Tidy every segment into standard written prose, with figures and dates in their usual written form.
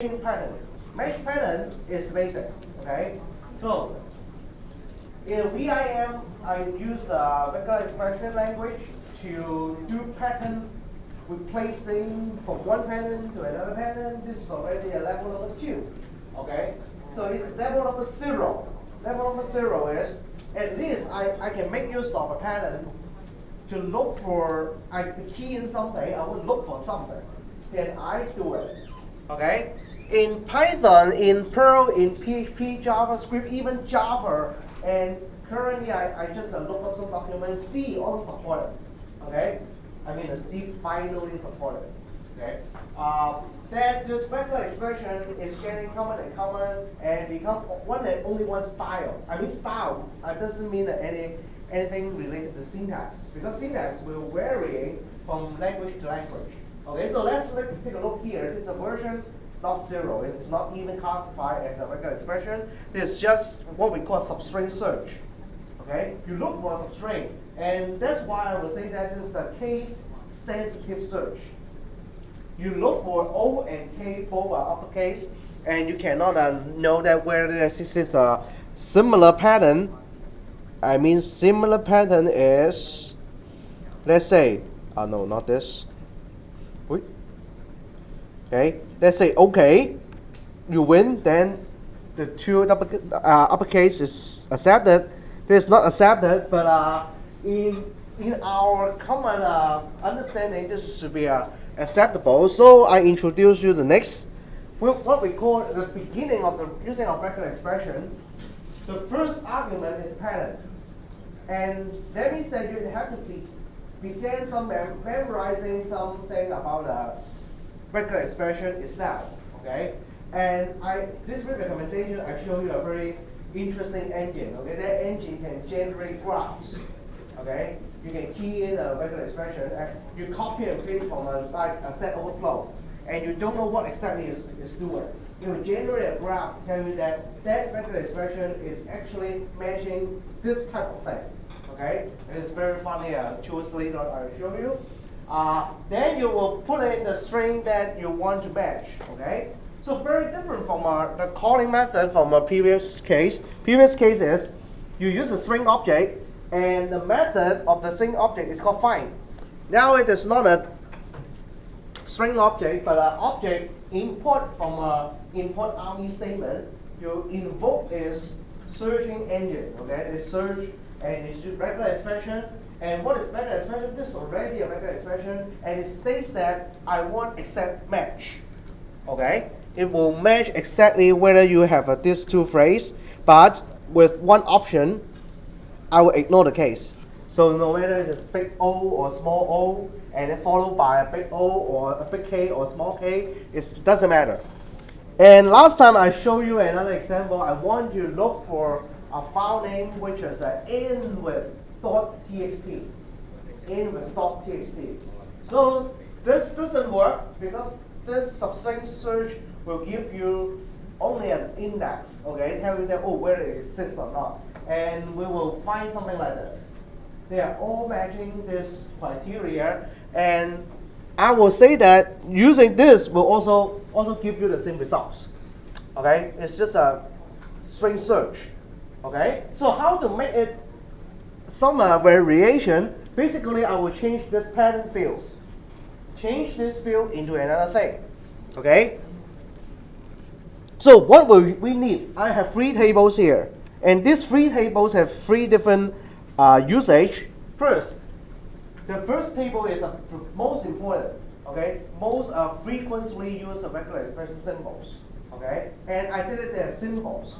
pattern. Match pattern is basic. Okay, so in VIM, I use vector expression language to do pattern replacing from one pattern to another pattern. This is already a level number 2. Okay, so it's level number 0. Level number 0 is at least I can make use of a pattern to look for, I key in something, I will look for something. Then I do it. Okay? In Python, in Perl, in PHP, JavaScript, even Java, and currently I just look up some documents, C also support it. Okay? I mean, the C finally supported. Okay? That this vector expression is getting common and become one and only one style. I mean, style doesn't mean that anything related to syntax, because syntax will vary from language to language. Okay, so let's take a look here. This is a version not 0. It's not even classified as a vector expression. It's just what we call substring search. Okay, you look for a substring, and that's why I would say that this is a case-sensitive search. You look for O and K, both are uppercase, and you cannot know that whether this is a similar pattern. I mean, similar pattern is, let's say, no, not this. Wait. Okay, let's say, okay, you win, then the two uppercase is accepted. This is not accepted, but in our common understanding, this should be acceptable. So I introduce you the next, what we call the beginning of the using of vector expression. The first argument is pattern, and that means that you have to begin memorizing something about the vector expression itself. Okay, and this recommendation I show you a very interesting engine. Okay, that engine can generate graphs. Okay, you can key in a vector expression, and you copy and paste from a Stack Overflow, and you don't know what exactly is doing. It will generate a graph to tell you that that vector expression is actually matching this type of thing. Okay, and it's very funny. Choose later I'll show you. Then you will put in the string that you want to match. Okay, so very different from the calling method from a previous case. Previous case is you use a string object, and the method of the string object is called find. Now it is not a string object, but an object import from an import army statement. You invoke is searching engine. Okay, it's search and it's vector expression. And what is vector expression? This is already a vector expression, and it states that I want exact match. Okay, it will match exactly whether you have these two phrases, but with one option. I will ignore the case. So no matter it's big O or small o, and then followed by a big O or a big K or small k, it doesn't matter. And last time I showed you another example. I want you to look for a file name which is in with .txt. In with .txt. So this doesn't work because this substring search will give you only an index. Okay, tell you that whether it exists or not. And we will find something like this. They are all matching this criteria, and I will say that using this will also give you the same results. Okay, it's just a string search. Okay, so how to make it some variation? Basically, I will change this pattern field, change this field into another thing. Okay. So what will we need? I have 3 tables here. And these 3 tables have 3 different usage. First, the first table is most important. Okay, most frequently used vector expression symbols. Okay, and I said that they are symbols.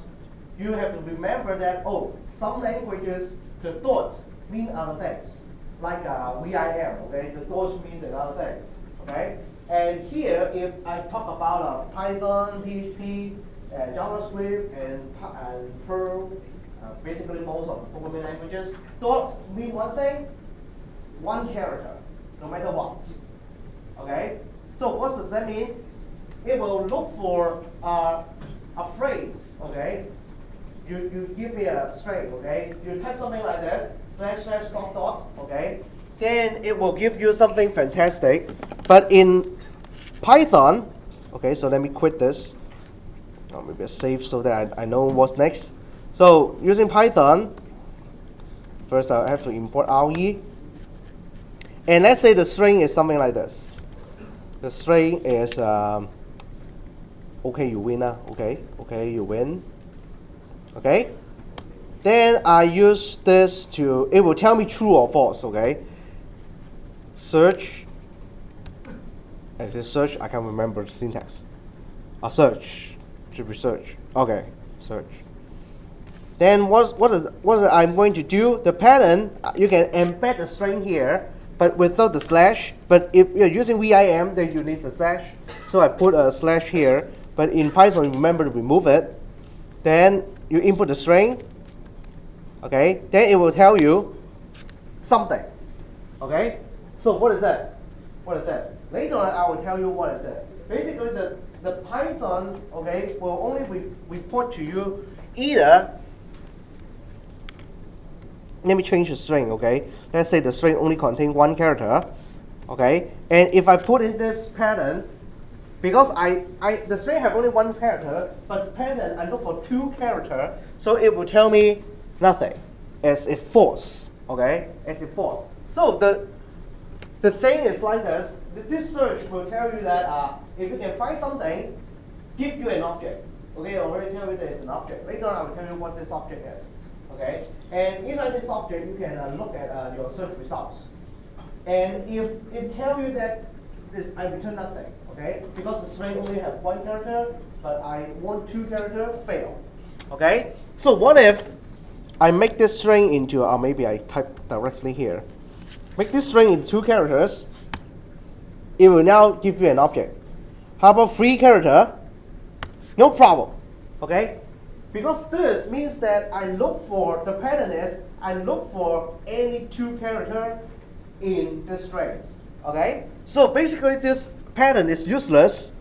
You have to remember that some languages the dots mean other things, like VIM. Okay, the dots means another thing. Okay, and here if I talk about Python, PHP. JavaScript and Perl, basically most of the programming languages, dots mean one thing, one character, no matter what. Okay? So what does that mean? It will look for a phrase. Okay? You give me a string. Okay? You type something like this, // dot dot. Okay? Then it will give you something fantastic. But in Python, Okay, so let me quit this. Maybe a save so that I know what's next. So using Python, first I have to import RE. And let's say the string is something like this. The string is, okay, you win. Okay, you win. Okay. Then I use this to, it will tell me true or false, okay? Search. And this search, I can't remember the syntax. Search. Should be search. Okay, search. Then what I'm going to do? The pattern, you can embed the string here, but without the slash. But if you're using VIM, then you need a slash. So I put a slash here. But in Python, remember to remove it. Then you input the string. Okay, then it will tell you something. Okay, so what is that? What is that? Later on, I will tell you what is it. Basically, the Python, okay, will only report to you either. Let me change the string. Okay, let's say the string only contains one character. Okay, and if I put in this pattern, because the string have only one character, but the pattern I look for two characters, so it will tell me nothing, as if false, okay, as if false. So the thing is like this. This search will tell you that if you can find something, give you an object. Okay, I already tell you that it's an object. Later on, I will tell you what this object is. Okay, and inside this object, you can look at your search results. And if it tells you that I return nothing, okay, because the string only has one character, but I want two characters, fail. Okay, so what if I make this string into, maybe I type directly here. Make this string into two characters. It will now give you an object. How about 3 characters? No problem. Okay? Because this means that I look for, the pattern is, I look for any 2 characters in the strings. Okay? So basically this pattern is useless,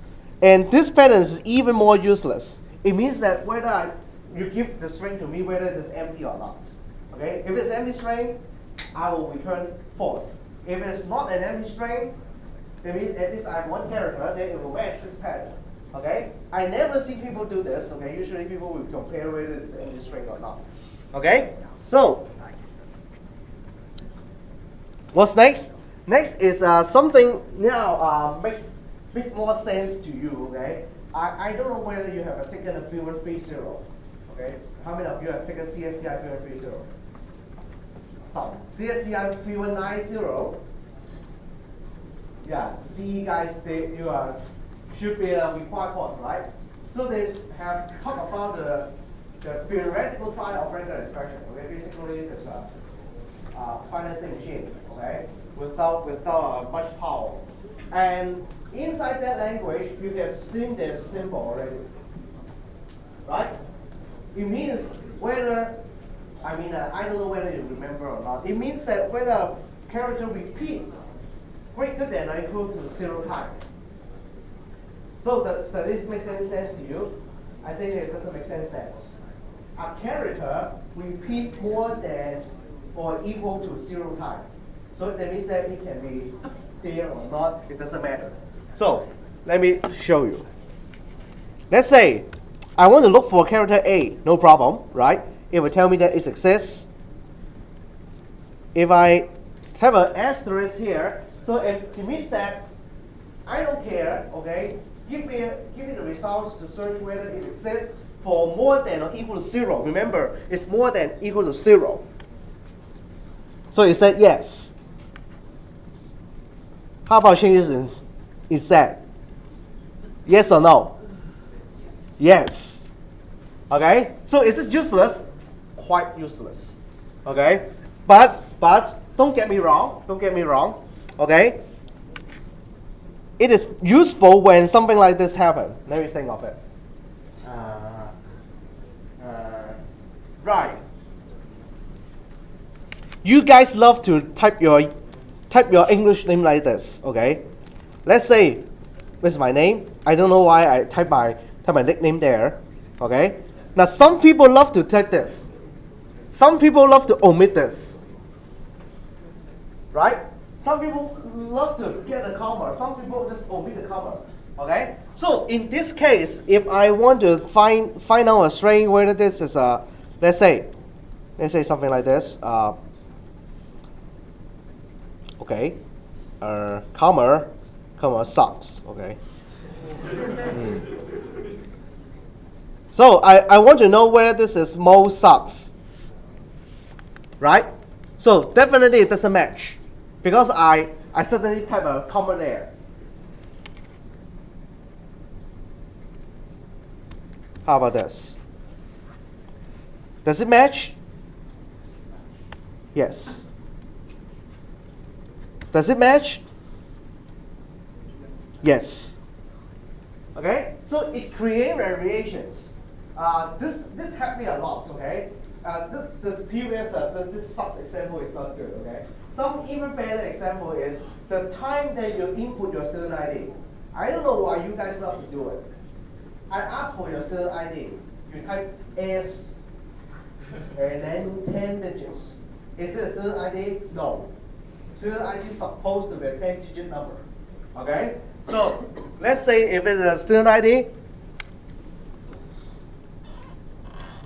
and this pattern is even more useless. It means that whether you give the string to me, whether it is empty or not. Okay? If it's empty string, I will return false. If it's not an empty string, it means at least I have one character, then it will match this pattern. Okay? I never see people do this. Okay? Usually people will compare whether it's an empty string or not. Okay? So, what's next? Next is something now makes a bit more sense to you. Okay? I don't know whether you have taken a Fluent 3.0. Okay? How many of you have taken CSCI Fluent 3.0? Some. CSCI Fluent 9.0. Yeah, CE guys, you should be a required course, right? So they have talked about the theoretical side of regular expression. Okay, basically there's a financing machine. Okay, without much power, and inside that language you have seen this symbol already, right? It means whether I don't know whether you remember or not. It means that whether a character repeat greater than or equal to 0 times. So does this make any sense to you? I think it doesn't make any sense. A character repeat more than or equal to 0 times. So that means that it can be there or not. It doesn't matter. So let me show you. Let's say I want to look for character A. No problem, right? It will tell me that it exists. If I have an asterisk here, so it means that I don't care, okay? Give me the results to search whether it exists for more than or equal to 0. Remember, it's more than equal to 0. So it said yes. How about changes in Z? Yes or no? Yes. Okay? So is it useless? Quite useless. Okay? But don't get me wrong. Don't get me wrong. Okay? It is useful when something like this happens. Let me think of it. Right. You guys love to type your English name like this. Okay? Let's say this is my name. I don't know why I type my nickname there. Okay? Now some people love to type this. Some people love to omit this. Right? Some people love to get a comma. Some people just omit the comma. Okay. So in this case, if I want to find out a string whether this is a, let's say something like this. Okay. Comma sucks. Okay. So I want to know whether this is Mo sucks. Right? So definitely it doesn't match because I suddenly type a comma there. How about this? Does it match? Yes. Does it match? Yes. Okay? So it creates variations. This helped me a lot, okay? The previous, this sucks example is not good, okay? Some even better example is the time that you input your student ID. I don't know why you guys love to do it. I ask for your student ID. You type S and then 10 digits. Is it a student ID? No. Student ID is supposed to be a 10-digit number. Okay? So let's say if it's a student ID,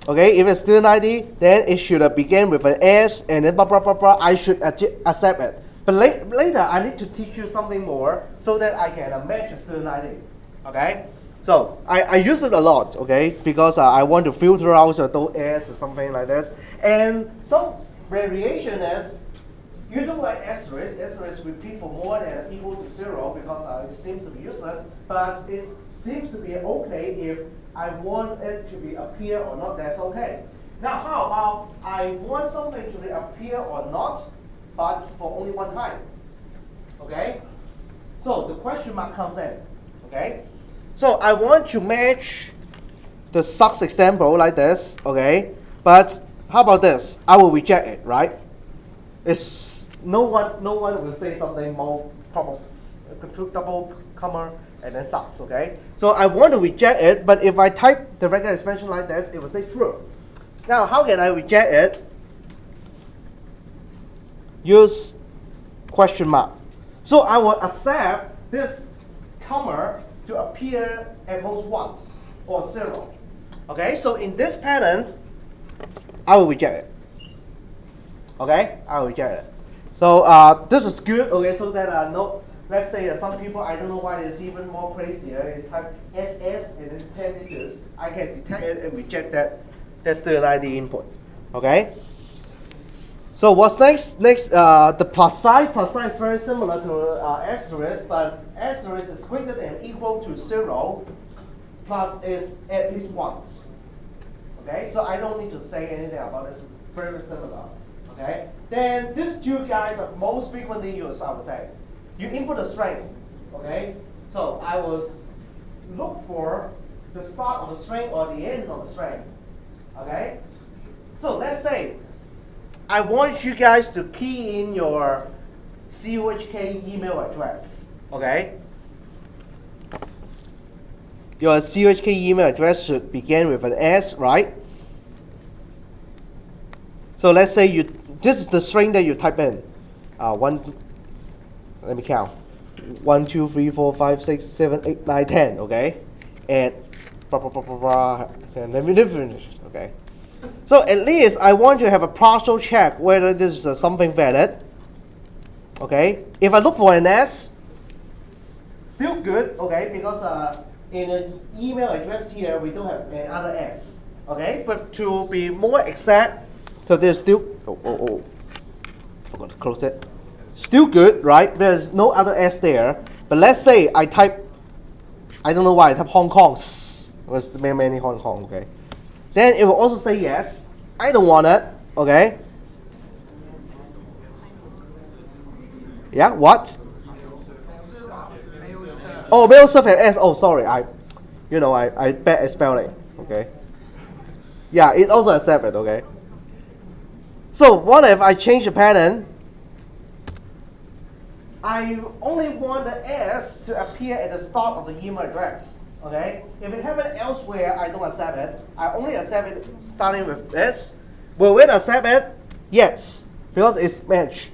okay, if it's student ID, then it should begin with an S and then blah, blah, blah, blah. I should accept it. But later, I need to teach you something more so that I can match a student ID. Okay? So I use it a lot, okay, because I want to filter out those S or something like this. And some variation is, you don't like asterisk repeat for more than or equal to 0 because it seems to be useless, but it seems to be okay if I want it to be appear or not, that's okay. Now how about I want something to be appear or not, but for only one time, okay? So the question mark comes in, okay? So I want to match the sucks example like this, okay? But how about this? I will reject it, right? It's no one will say something more proper, double comma and then sucks, okay? So I want to reject it, but if I type the regular expression like this, it will say true. Now how can I reject it? Use question mark. So I will accept this comma to appear at most once or 0. Okay, so in this pattern, I will reject it. Okay, I will reject it. So this is good. Okay, so that no, let's say some people, I don't know why it's even more crazier. It's type SS and then 10 digits. I can detect it and reject that student ID input. Okay. So what's next? Next, the plus sign. Plus sign is very similar to asterisk, but asterisk is greater than or equal to 0. Plus is at least once. Okay, so I don't need to say anything about this. Very similar. Okay. Then these two guys are most frequently used. I would say, you input a string. Okay. So I will look for the start of the string or the end of the string. Okay. So let's say I want you guys to key in your COHK email address, okay? Your COHK email address should begin with an S, right? So let's say this is the string that you type in. Let me count. 1, 2, 3, 4, 5, 6, 7, 8, 9, 10, okay? And blah, blah, blah, blah, blah, and let me finish, okay? So at least I want to have a partial check whether this is something valid. Okay, if I look for an S, still good. Okay, because in an email address here we don't have another S. Okay, but to be more exact, so there's still forgot to close it. Still good, right? There's no other S there. But let's say I type, I don't know why I type Hong Kong. There's many Hong Kong. Okay. Then it will also say yes. I don't want it. Okay. Yeah. What? Oh, mail serve has S. Oh, sorry. I bad at spelling. Okay. Yeah, it also accepts it. Okay. So what if I change the pattern? I only want the S to appear at the start of the email address. Okay, if it happens elsewhere, I don't accept it. I only accept it starting with this. Will it accept it? Yes, because it's matched.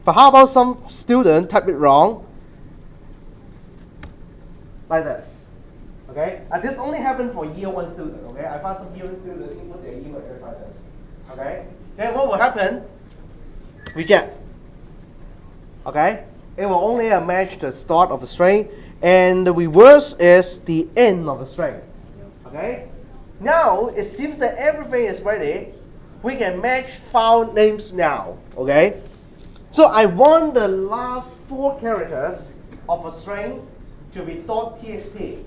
But how about some student type it wrong? like this. Okay, and this only happened for year 1 student. Okay, I found some year 1 student input their email address like this. Okay, then what will happen? Reject. Okay, it will only match the start of a string, and the reverse is the end of the string. Okay, now it seems that everything is ready. We can match file names now. Okay, so I want the last 4 characters of a string to be .txt.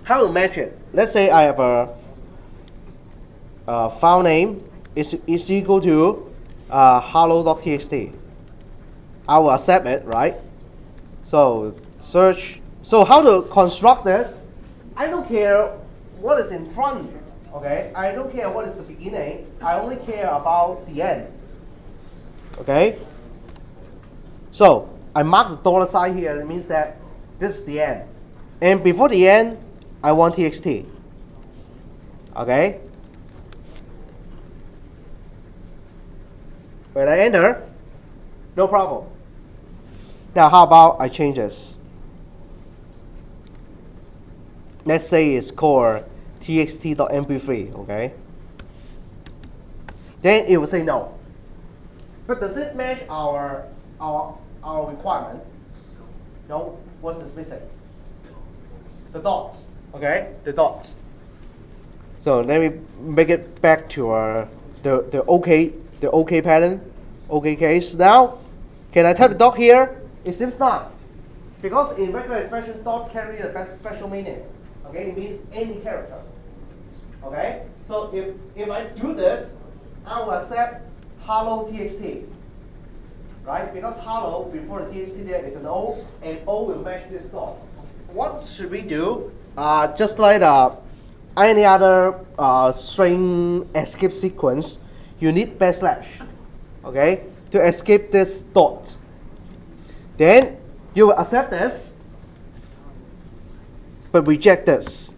How to match it? Let's say I have a file name is equal to hello.txt. I will accept it, right? So search. So how to construct this? I don't care what is in front. Okay, I don't care what is the beginning. I only care about the end. Okay. So I mark the dollar sign here. It means that this is the end. And before the end, I want txt. Okay. When I enter, no problem. Now, how about I change this? Let's say it's called txt.mp3, okay? Then it will say no. But does it match our requirement? No. What is missing? The dots, okay? The dots. So let me make it back to the OK pattern, OK case. Now, can I type the dot here? It seems not, because in regular expression, dot carry a special meaning. Okay, it means any character. Okay, so if I do this, I will accept hello txt, right? Because hello before the txt there is an O, and O will match this dot. What should we do? Just like any other string escape sequence, you need backslash, okay, to escape this dot. Then you will accept this, but reject this.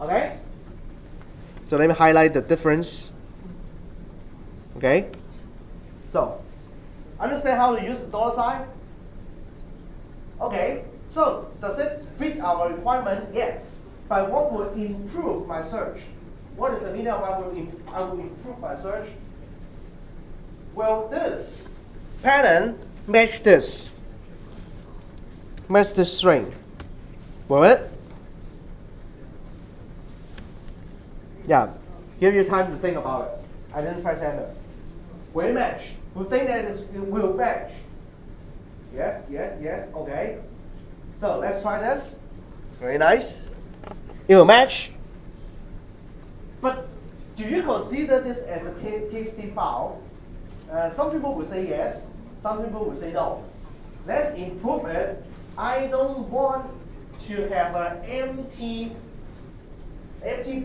Okay? So let me highlight the difference. Okay? So, understand how to use the dollar sign? Okay, so does it fit our requirement? Yes. But what would improve my search? What is the meaning of I will improve my search? Well, this pattern match this. Match this string. Will it? Yeah. Give you time to think about it. I didn't press enter. Will it match? We think that it will match. Yes, yes, yes. Okay. So let's try this. Very nice. It will match. But do you consider this as a txt file? Some people will say yes. Some people will say no. Let's improve it. I don't want to have an empty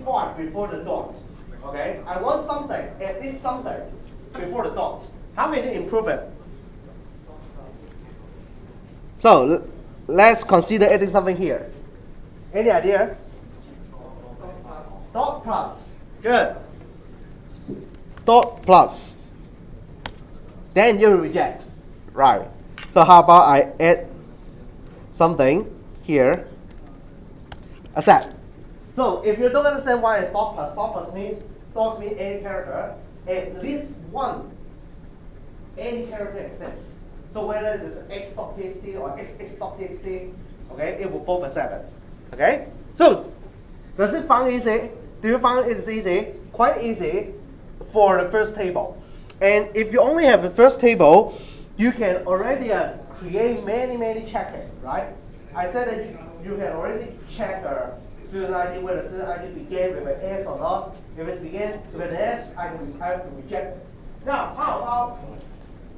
point before the dots. Okay. I want something, at least something, before the dots. How can you improve it? So let's consider adding something here. Any idea? Dot plus. Good. Dot plus. Then you reject. Right. So how about I add something here? Accept. So if you don't understand why it's dot plus means any character, at least one any character exists. So whether it is x.txt or xx.txt, okay, it will both accept it. Okay? So does it find easy? Do you find it is easy? Quite easy for the first table. And if you only have the first table, you can already create many checking, right? I said that you can already check student ID, whether student ID began with an S or not. If it began with an S, I have to reject it. Now, how about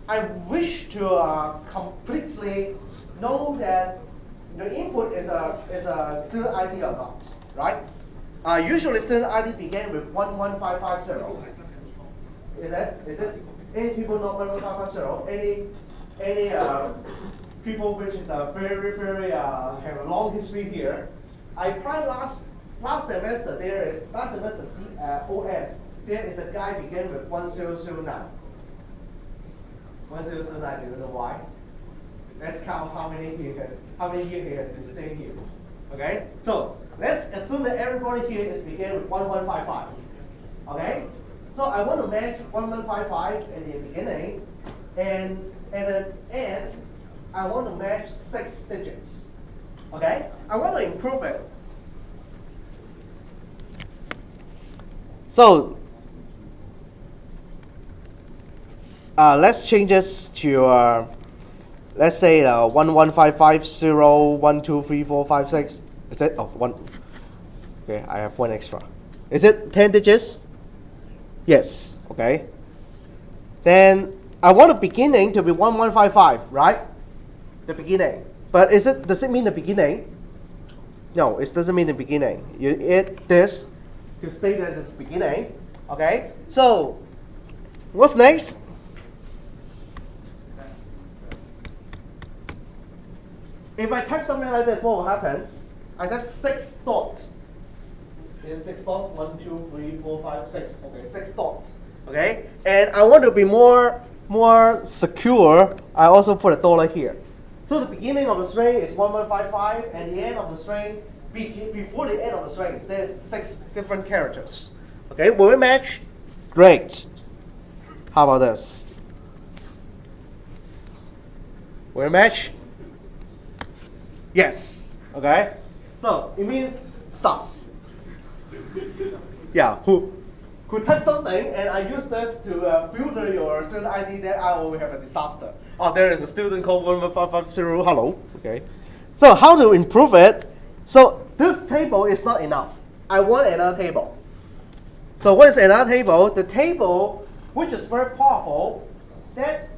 I wish to completely know that the input is a student ID or not, right? Usually student ID began with 11550. Is it? Any people know 11550? Any people which is very have a long history here? I find last semester OS there is a guy began with 1009. 1009. Do you know why? Let's count how many he has, how many years he has been staying here. Okay? So let's assume that everybody here is began with 1155. Okay? So I want to match 1155 at the beginning, and at the end, I want to match 6 digits. Okay? I want to improve it. So let's change this to let's say 1155012345 Is it? Oh, one. Okay, I have one extra. Is it 10 digits? Yes. Okay. Then I want the beginning to be 1155, right? The beginning. But does it mean the beginning? No, it doesn't mean the beginning. You add this to state that it's beginning. Okay. So what's next? If I type something like this, what will happen? I type 6 dots. Is it 6 dots? 1, 2, 3, 4, 5, 6. Okay, 6 dots. Okay, and I want to be more secure. I also put a dollar here. So the beginning of the string is 1155, and the end of the string, before the end of the string, there's 6 different characters. Okay, will it match? Great. How about this? Will it match? Yes. Okay. So it means sus. Yeah. Who type something and I use this to filter your student ID, then I will have a disaster. Oh, there is a student called 11550. Hello. Okay. So how to improve it? So this table is not enough. I want another table. So what is another table? The table, which is very powerful. That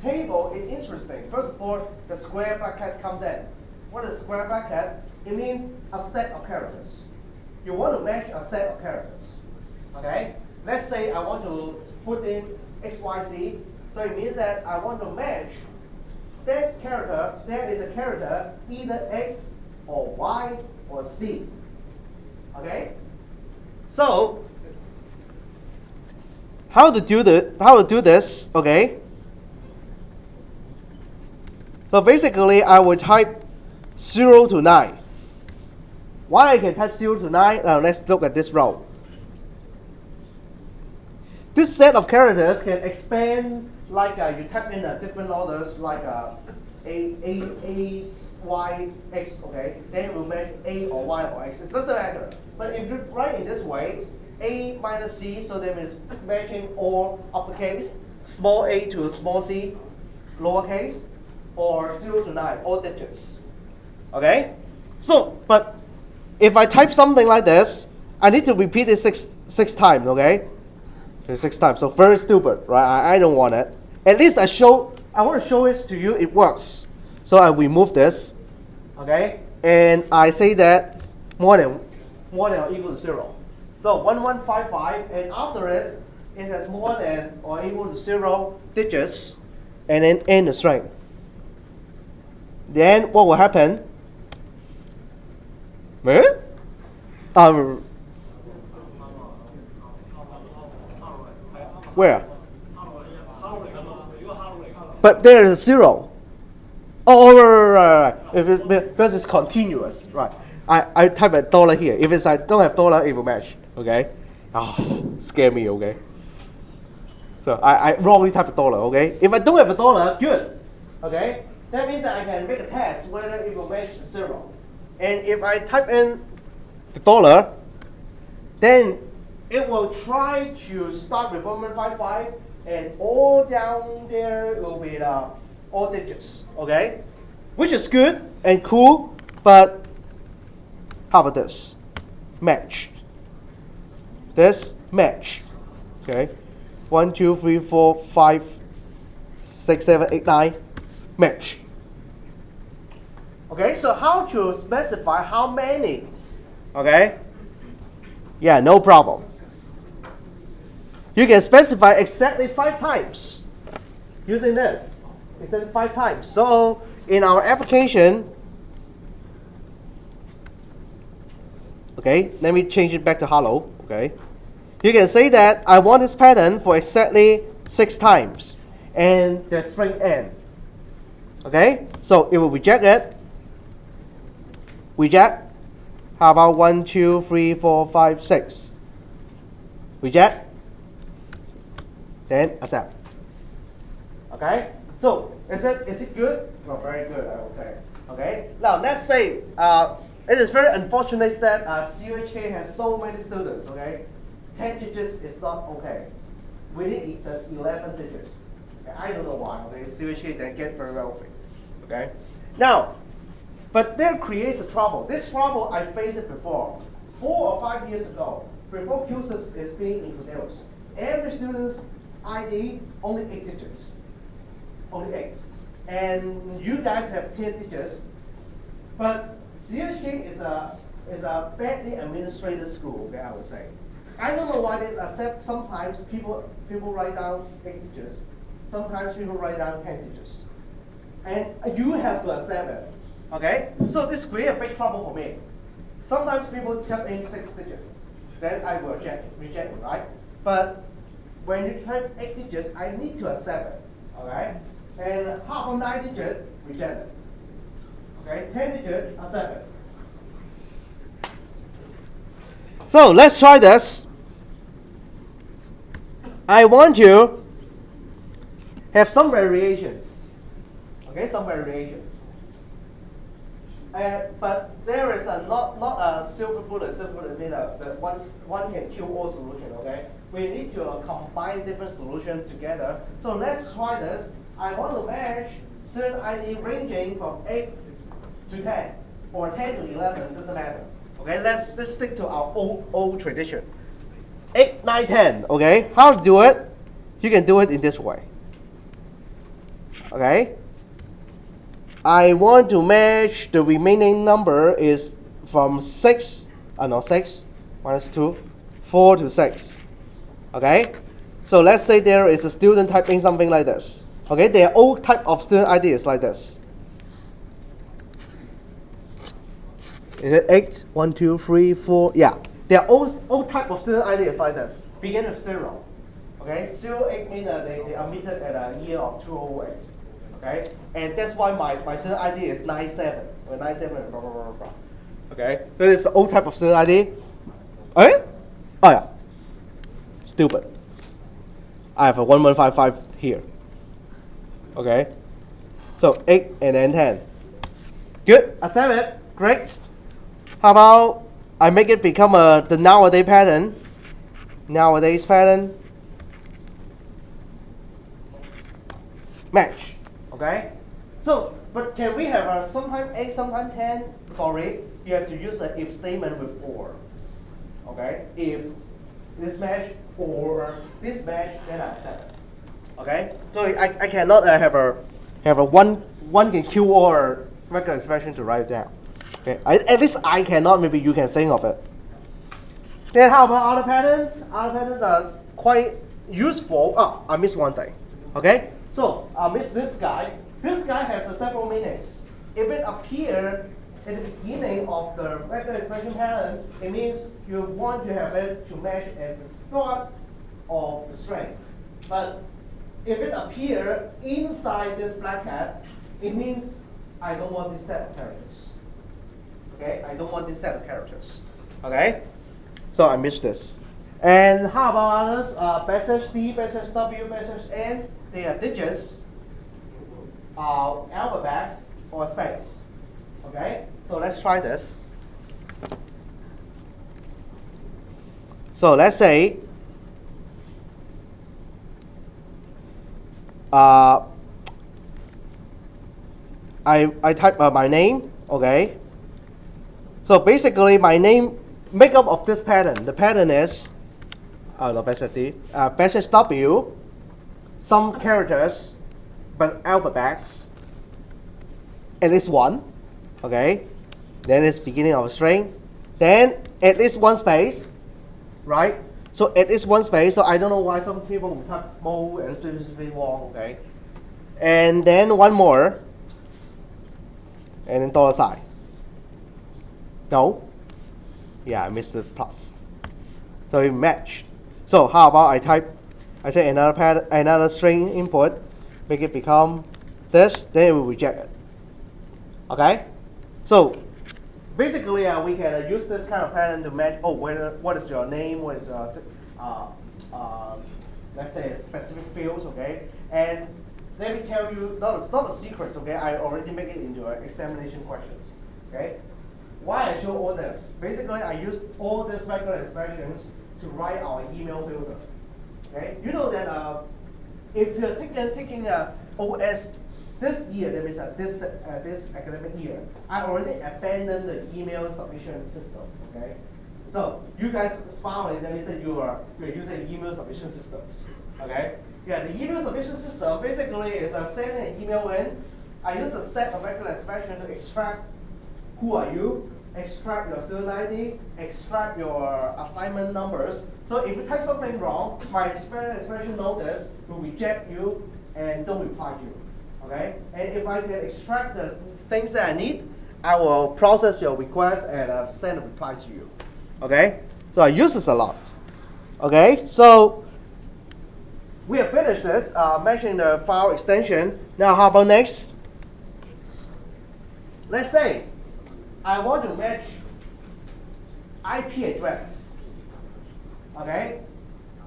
table is interesting. First of all, the square bracket comes in. What is square bracket? It means a set of characters. You want to match a set of characters. Okay? Let's say I want to put in XYZ. So it means that I want to match that character. There is a character either X or Y or Z. Okay? So how to do this? Okay? So basically I will type 0 to 9. Why I can type 0 to 9? Now let's look at this row. This set of characters can expand like you type in different orders like A, Y, X, okay? Then it will match A or Y or X. It doesn't matter. But if you write in this way, A minus C, so that means matching all uppercase, small a to small c, lowercase, or 0 to 9, all digits. Okay? So, but if I type something like this, I need to repeat it six times, okay? 6 times. So very stupid, right? I don't want it. At least I want to show it to you, it works. So I remove this, okay? And I say that more than or equal to 0. So 1155, and after it has more than or equal to 0 digits, and then end the string. Then what will happen? Where? But there is a 0. Oh, right. Because it's continuous, right? I type a dollar here. If I don't have dollar, it will match. Okay? Oh, scare me. Okay? So I wrongly type a dollar. Okay? If I don't have a dollar, good. Okay? That means that I can make a test whether it will match the 0. And if I type in the dollar, then it will try to start with 1155, and all down there will be all digits, okay? Which is good and cool, but how about this? Match. This match, okay? 1, 2, 3, 4, 5, 6, 7, 8, 9, match. Okay, so how to specify how many? Okay? Yeah, no problem. You can specify exactly 5 times using this. Exactly 5 times. So in our application, okay, let me change it back to hello. Okay, you can say that I want this pattern for exactly 6 times, and the string n. Okay, so it will reject it. Reject. How about 1, 2, 3, 4, 5, 6? Reject. Then accept. Okay, so is it good? No, very good, I would say. Okay, now let's say it is very unfortunate that CUHK has so many students. Okay, 10 digits is not okay. We need the 11 digits. I don't know why. Okay, CUHK then get very wealthy. Okay, now, but there creates a trouble. This trouble I faced it before, 4 or 5 years ago, before QSIS is being introduced. Every student's ID only 8 digits. Only 8. And you guys have 10 digits. But CHK is a badly administrated school, okay, I would say. I don't know why they accept sometimes people write down 8 digits, sometimes people write down 10 digits. And you have to accept it. Okay? So this creates a big trouble for me. Sometimes people type in 6 digits. Then I will reject it, right? But when you type 8 digits, I need to accept it. Okay? And half of 9 digits, reject it. Okay? 10 digits, accept it. So let's try this. I want you have some variations. Okay, some variations. But there is not a silver bullet. Silver bullet means that one can kill all solutions. Okay, we need to combine different solutions together. So let's try this. I want to match student ID ranging from 8 to 10 or 10 to 11. Doesn't matter. Okay, let's stick to our old tradition. 8, 9, 10. Okay, how to do it? You can do it in this way. Okay. I want to match the remaining number is from 6 minus 2, 4 to 6. Okay? So let's say there is a student typing something like this. Okay, their old type of student ID is like this. Is it 8, 1, 2, 3, 4? Yeah. Their old type of student ID is like this. Begin with 0. Okay? 08 means they are admitted at a year of 2008. Okay, and that's why my student ID is 97 or 97 blah blah blah blah. Okay, so this is the old type of student ID. Eh? Oh yeah. Stupid. I have a 1155 here. Okay. So 8 and then 10. Good. Accept it. Great. How about I make it become the nowadays pattern? Nowadays pattern. Match. Okay, so but can we have sometime 8, sometime 10? Sorry, you have to use an if statement with or. Okay, if this match or this match, then I accept it. Okay, so I cannot have a one can kill or regular expression to write it down. Okay, at least I cannot. Maybe you can think of it. Then how about other patterns? Other patterns are quite useful. Oh, I missed one thing. Okay. So I missed this guy. This guy has several meanings. If it appears at the beginning of the regular expression pattern, it means you want to have it to match at the start of the string. But if it appears inside this bracket, it means I don't want this set of characters. Okay, I don't want this set of characters. Okay, so I missed this. And how about others? \D, \W, \N. They are digits, alphabets, or space. Okay, so let's try this. So let's say I type my name. Okay. So basically, my name makeup of this pattern. The pattern is \W, some characters, but alphabets, at least one. Okay. Then it's beginning of a string. Then at least one space, right? So at least one space. So I don't know why some people will type mo and specifically wrong. Okay. And then one more. And then $sign. No. Yeah, I missed the plus. So it matched. So how about I take another string input, make it become this, then it will reject it. Okay? So basically, we can use this kind of pattern to match, what is your name, what is your, let's say, specific fields, okay? And let me tell you, it's not a secret, okay? I already make it into examination questions, okay? Why I show all this? Basically, I use all these regular expressions to write our email filter, okay? You know that if you're taking OS this year, that means this academic year, I already abandoned the email submission system, okay? So you guys finally, that means that you're using email submission systems, okay? Yeah, the email submission system basically is sending an email in. I use a set of regular expressions to extract who are you, extract your student ID, extract your assignment numbers. So if you type something wrong, my expression notice will reject you and don't reply to you. Okay? And if I can extract the things that I need, I will process your request and send a reply to you. Okay? So I use this a lot. Okay? So we have finished this, matching the file extension. Now how about next? Let's say I want to match IP address. Okay?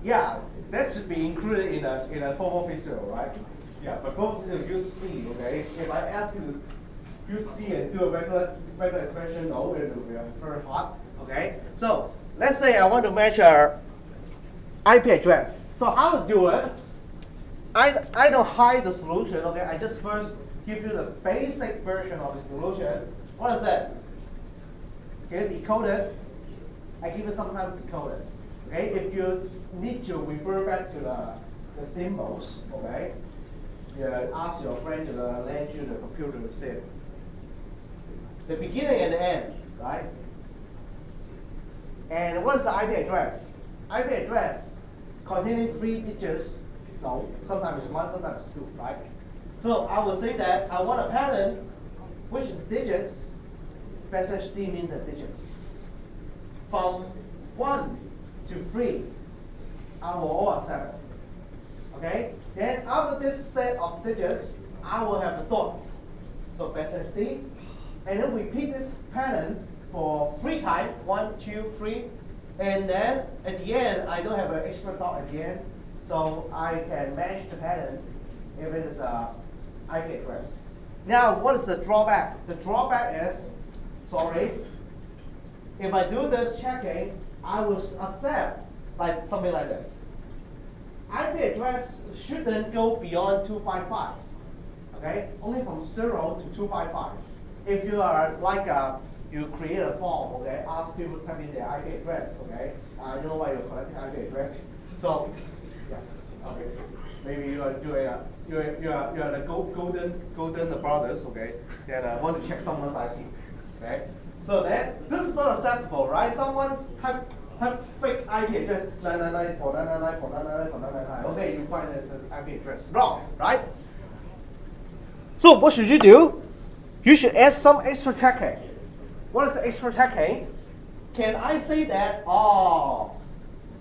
Yeah, that should be included in a formal visual, right? Yeah, but both use C, okay? If I ask you to use C and do a regular expression, no, it will be very hard, okay? So let's say I want to match our IP address. So how to do it? I don't hide the solution, okay? I just first give you the basic version of the solution. What is that? Okay, decode it. I give you some time to decode it. Okay, if you need to refer back to the symbols, okay, you ask your friend to lend you the computer to see it. The beginning and the end, right? And what is the IP address? IP address containing 3 digits. No, sometimes it's 1, sometimes it's 2, right? So I will say that I want a pattern which is digits. /D means the digits. From 1 to 3, I will all accept it. Okay? Then after this set of digits, I will have the dots. So /D. And then repeat this pattern for 3 times, 1, 2, 3. And then at the end, I don't have an extra dot at the end. So I can match the pattern if it is an IP address. Now, what is the drawback? The drawback is, if I do this checking, I will accept like something like this. IP address shouldn't go beyond 255. Okay, only from 0 to 255. If you are like you create a form, okay, ask people to type in their IP address, okay. I don't know why you're collecting IP address. So, yeah, okay. Maybe you are the golden brothers, okay. Then I want to check someone's IP, okay. So then this is not acceptable, right? Someone's type fake IP address 999.999.999. Okay, you find it's an IP address. Wrong, right? So what should you do? You should add some extra checking. What is the extra checking? Can I say that,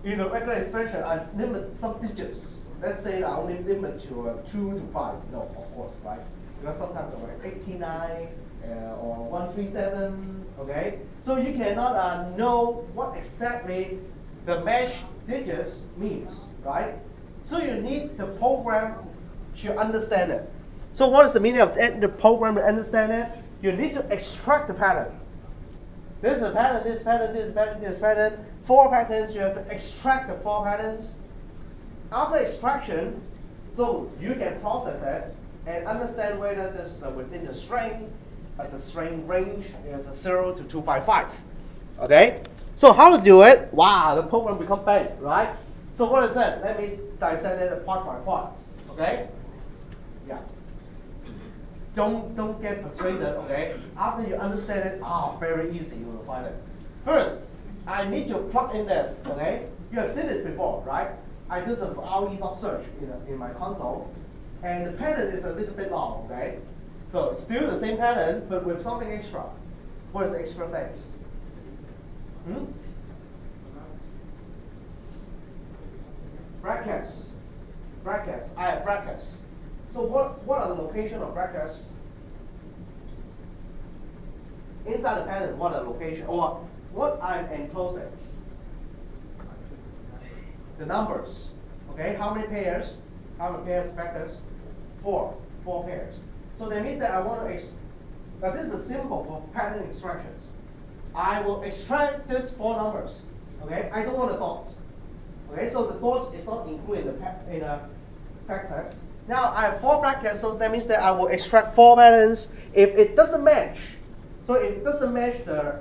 in a regular expression, I limit some digits. Let's say I only limit to 2 to 5. No, of course, right? Because sometimes I'm like 89 or 137, okay? So you cannot know what exactly the match digits means, right? So you need the program to understand it. So what is the meaning of the program to understand it? You need to extract the pattern. This is a pattern, this pattern, this pattern, this pattern. 4 patterns, you have to extract the 4 patterns. After extraction, so you can process it and understand whether this is within the string, the string range is 0 to 255. Okay? So how to do it? Wow, the program becomes big, right? So what is it? Let me dissect it part by part. Okay? Yeah. Don't get frustrated, okay? After you understand it, very easy, you will find it. First, I need to plug in this, okay? You have seen this before, right? I do some RE.search in my console, and the pattern is a little bit long, okay? So still the same pattern, but with something extra. What is the extra things? Brackets. I have brackets. So what are the location of brackets? Inside the pattern, what are the location, or what I'm enclosing? The numbers. Okay, how many pairs? How many pairs of brackets? 4 pairs. So that means that I want to now this is a symbol for pattern extractions. I will extract these 4 numbers. Okay, I don't want the dots. Okay, so the dots is not included in the brackets. Now I have 4 brackets, so that means that I will extract 4 patterns. If it doesn't match, so if it doesn't match the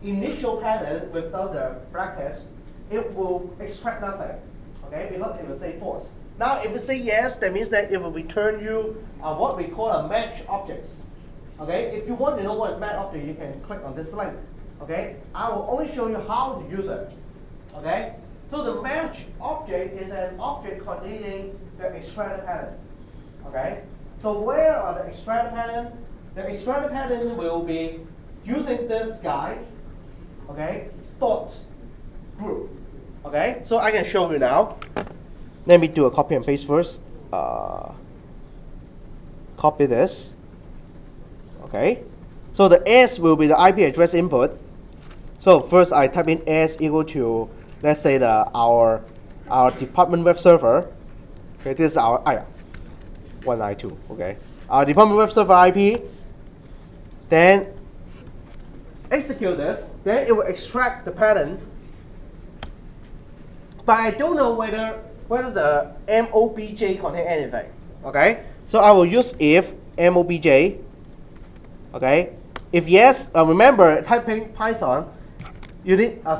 initial pattern without the brackets, it will extract nothing. Okay, because it will say false. Now if it say yes, that means that it will return you what we call a match objects. Okay, if you want to know what is match object, you can click on this link. Okay, I will only show you how to use it. Okay, so the match object is an object containing the extracted pattern. Okay, so where are the extracted pattern? The extracted pattern will be using this guy. Okay, dots group. Okay, so I can show you now. Let me do a copy and paste first. Copy this. Okay, so the S will be the IP address input. So first I type in S equal to, let's say our department web server. Okay, this is our 192. Okay, our department web server IP. Then execute this. Then it will extract the pattern. But I don't know whether the MOBJ contain anything. Okay, so I will use if MOBJ. Okay, if yes, remember typing Python, you need a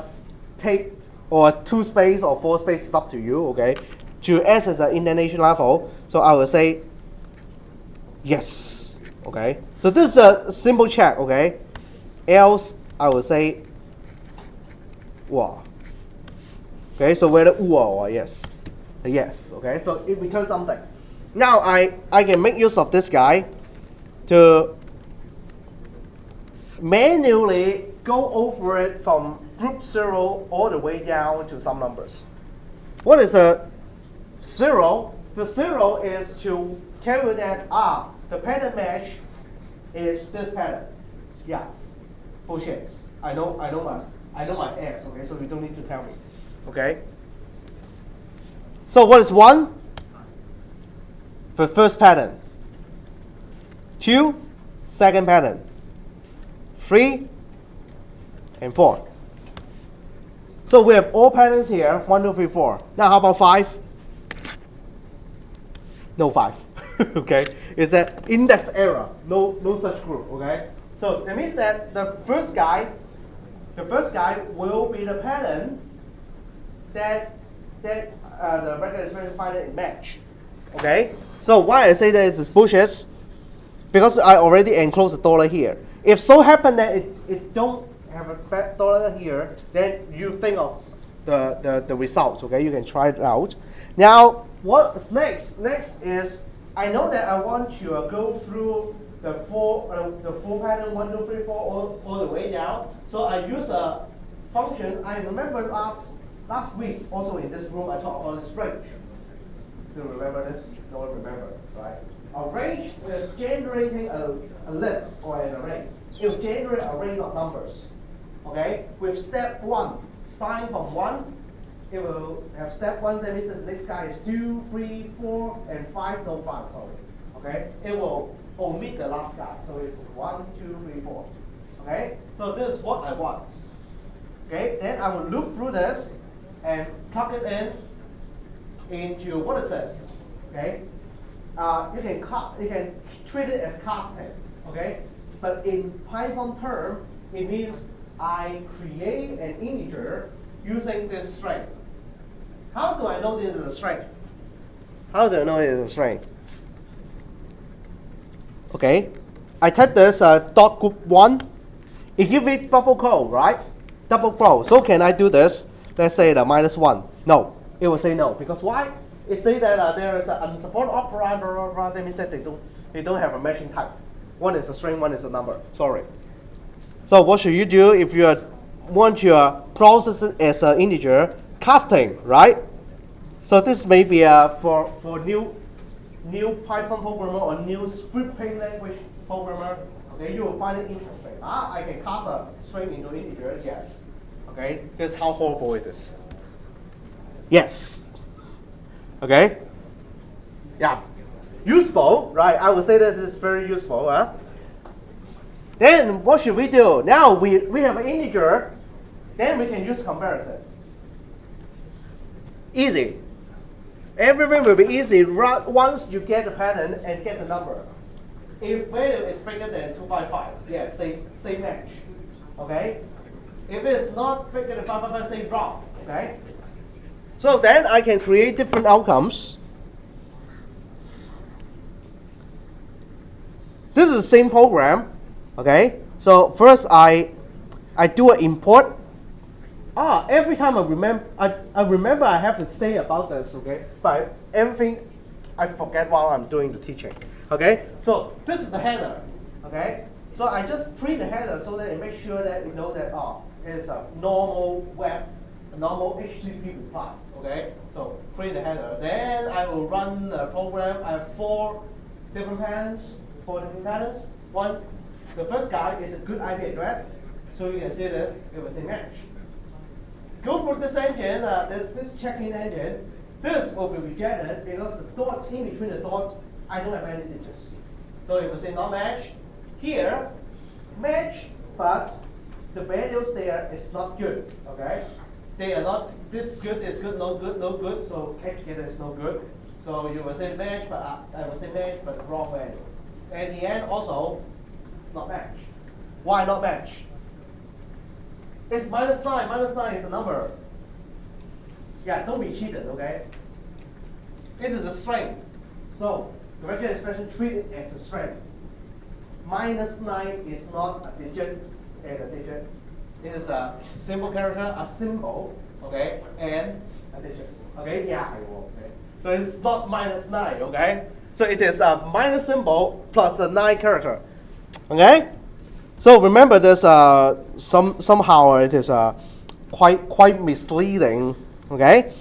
tape or 2 space or 4 space is up to you. Okay, to access the indentation level, so I will say yes. Okay, so this is a simple check. Okay, else I will say wow. Okay, so whether or yes, yes. Okay, so it returns something. Now I can make use of this guy to manually go over it from group 0 all the way down to some numbers. What is the 0? The 0 is to tell you that the pattern match is this pattern. Yeah, bullshit. I know my S. Okay, so you don't need to tell me. Okay. So what is 1? The first pattern. 2, second pattern. 3 and 4. So we have all patterns here, 1, 2, 3, 4. Now how about 5? No 5. Okay, it's an index error. No such group. Okay, so that means that the first guy will be the pattern that the record is going to find it match. Okay, so why I say that is bullshit? Because I already enclosed the dollar here. If so happen that it don't have a dollar here, then you think of the results. Okay, you can try it out. Now, what's next? Next is I know that I want to go through the full pattern 1, 2, 3, 4 all the way down. So I use functions. I remember last week also in this room I talked about this range. Still remember this? No one remember, right? A range is generating a list or an array. It will generate an array of numbers. Okay? With step 1, starting from 1, it will have step 1, that means the next guy is 2, 3, 4, and 5, no 5, sorry. Okay? It will omit the last guy. So it's 1, 2, 3, 4. Okay? So this is what I want. Okay? Then I will loop through this and plug it into what is it? Okay? You can treat it as casting, okay? But in Python term, it means I create an integer using this string. How do I know this is a string? How do I know it is a string? Okay, I type this dot group 1. It gives me double quote, right? Double quote. So can I do this? Let's say the -1. No, it will say no because why? It says that there is an unsupported operator, blah, blah, blah. That means that they don't have a matching type. One is a string, one is a number. Sorry. So what should you do if you want to process it as an integer? Casting, right? So this may be for new Python programmer or new scripting language programmer, okay, you will find it interesting. I can cast a string into integer, yes. Okay, this is how horrible it is. Yes. Okay. Yeah. Useful, right? I would say this is very useful. Huh? Then what should we do? Now we have an integer, then we can use comparison. Easy. Everything will be easy once you get the pattern and get the number. If value is bigger than 255, yes, say match. Okay? If it is not bigger than 555, say wrong. Okay? So then I can create different outcomes. This is the same program. Okay? So first I do an import. Every time I remember I have to say about this, okay? But everything I forget while I'm doing the teaching. Okay? So this is the header. Okay? So I just print the header so that it makes sure that you know that it's a normal web, a normal HTTP reply. Okay? So print the header. Then I will run the program. I have four different patterns. One, the first guy is a good IP address. So you can see this, it will say match. Go for this engine, this check-in engine. This will be rejected because the dot in between the dot, I don't have any digits. So it will say not match. Here, match, but the values there is not good. Okay, they are not this good, no good. So educator is no good. So you will say match, but I will say match, but the wrong value. And the end also not match. Why not match? It's -9. -9 is a number. Yeah, don't be cheated, okay? It is a string. So the regular expression treat it as a string. -9 is not a digit and a digit. It is a simple character, a symbol, okay, and a digit. Okay, yeah, I will. Okay. So it's not -9, okay? So it is a minus symbol plus a 9 character. Okay? So remember this somehow it is quite misleading. Okay?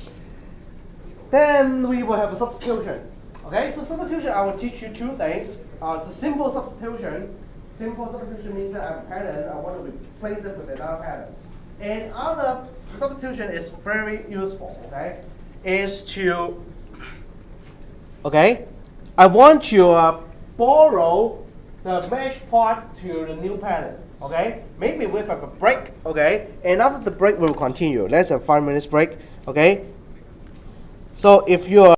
Then we will have a substitution. Okay, so substitution I will teach you two things. The simple substitution. Simple substitution means that I have a pattern, I want to replace it with another pattern. And other substitution is very useful, okay? Is to I want to borrow the match part to the new pattern. Okay, maybe we have a break. Okay, and after the break we'll continue. Let's have 5 minutes break. Okay, so if you are